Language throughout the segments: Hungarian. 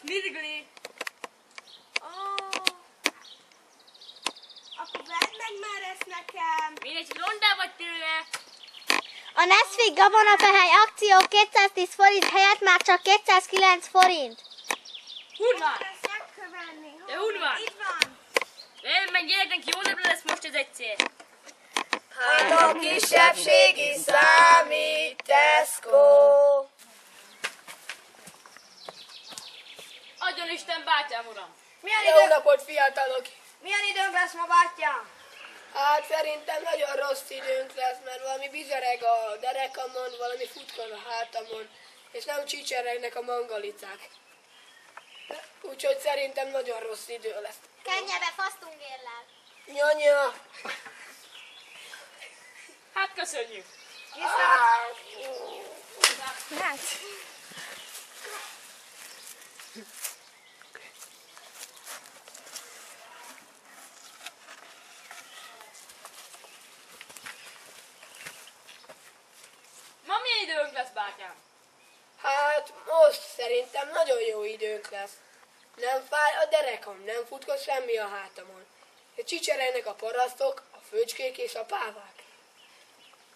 Mirgli. Akkor vedd meg már ezt nekem. Mindegy, rondá vagy tőle. A Nesquik gabonafehely akció 210 forint helyett már csak 209 forint. Hol van? Ezt megkövenni. De hol van? Itt van. Én meg gyereknek jó napra lesz most ez egyszer. Hát a kisebbségi számít Tesco. Adjon Isten, bátyám uram. Jó napot, fiatalok! Milyen időnk lesz ma, bátyám? Hát szerintem nagyon rossz időnk lesz, mert valami bizereg a derekamon, valami futkon a hátamon, és nem csicseregnek a mangalicák. Úgyhogy szerintem nagyon rossz idő lesz. Kenje be fasztungérrel. Nyanya! Hát köszönjük. Hát. Ma milyen időnk lesz, bátyám? Hát most szerintem nagyon jó időnk lesz. Nem fáj a derekam, nem futkos semmi a hátamon. És csicseregnek a parasztok, a főcskék és a pávák.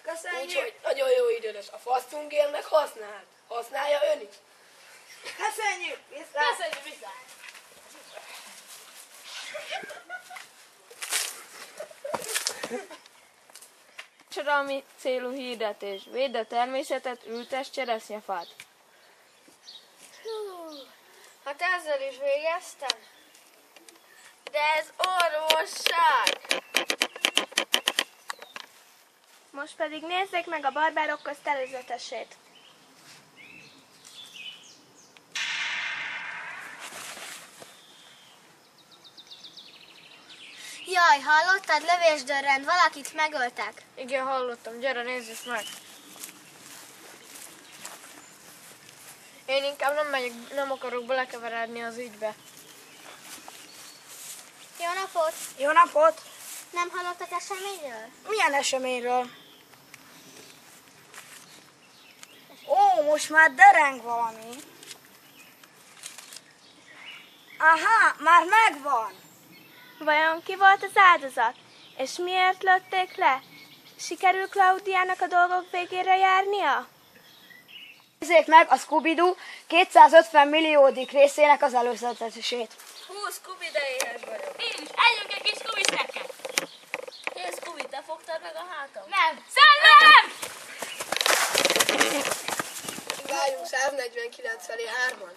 Köszönjük. Úgyhogy nagyon jó idő lesz. A fasztungérnek használt. Használja ön is. Köszönjük. Viszlát. Köszönjük vissza. Társadalmi célú hirdetés. Védd a természetet, ültess cseresznyefát. Hát ezzel is végeztem. De ez orvosság! Most pedig nézzék meg a barbárok közt előzetesét. Jaj, hallottad? Lövésdörrend, valakit megöltek. Igen, hallottam. Gyere, nézzük meg. Én inkább nem megyek, nem akarok belekeveredni az ügybe. Jó napot! Jó napot. Nem hallottak eseményről? Milyen eseményről? Ó, most már dereng valami. Aha, már megvan. Vajon ki volt az áldozat? És miért lőtték le? Sikerül Klaudiának a dolgok végére járnia? Nézzék meg a Scooby-Doo 250 milliódik részének az előzetesét. Hú, Scooby, de éhes vagyok. Én is, együnk egy kis Scooby snacket. Én Scooby, te fogtad meg a hátam? Nem. Szellem! Váljunk 149 felé 3-an.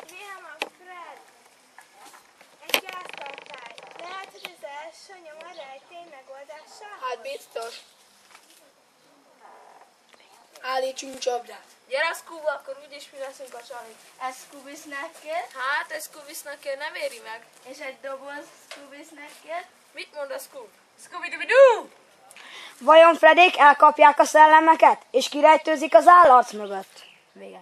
Milyen a Fred? Egy gáztartály. Lehet, hogy az első nyom a rejtély megoldása? Hát biztos. Állítsunk csapdát. Gyere, Scooby, akkor úgyis mi leszünk a csalit. Ez Scooby Snacker, Hát, ez Scooby snacker nem éri meg. és egy doboz Scooby Snacker. Mit mond a Scooby? Scooby-Dooby-Doo! Vajon Fredék elkapják a szellemeket, és kirejtőzik az állarc mögött? Vége.